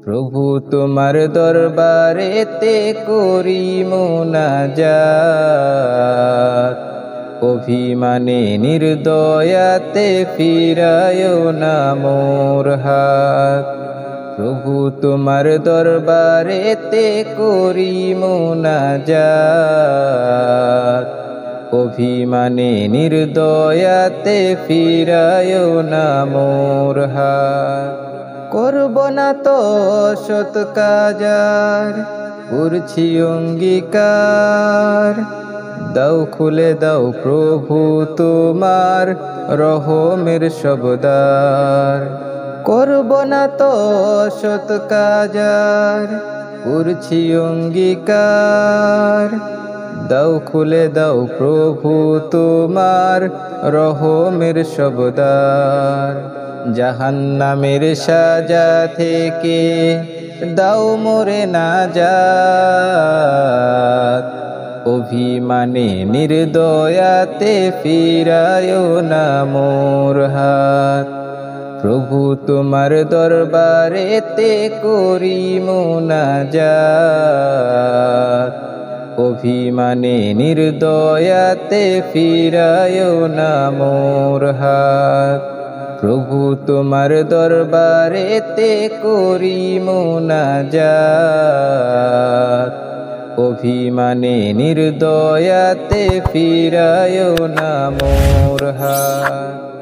প্রভু তোমার দরবারেতে করি মুনাজাত, অভিমানে নির্দয়াতে ফিরায় না মোর হাত। প্রভু তোমার দরবারেতে করি মুনাজাত, অভিমানে নির্দয়াতে ফিরায় না মোর হাত। করব না তো সৎ কাজার করছি অঙ্গীকার, দাও খুলে দাও প্রভু তোমার রহমের সবদার। করব না তো সৎ কাজার করছি অঙ্গীকার, দাও খুলে দাও প্রভু তোমার রহমের সবদার। জাহান্নামের সাজা থেকে দাও মোরে নাজাত, অভিমানে নির্দয়াতে ফিরায় না মোর হাত। প্রভু তোমার দরবারেতে করি মুনাজাত, অভিমানে নির্দয়াতে ফিরায় না মোর হাত। প্রভু তোমার দরবারেতে করি মুনাজাত, অভিমানে নির্দয়াতে ফিরায় না মোর হাত।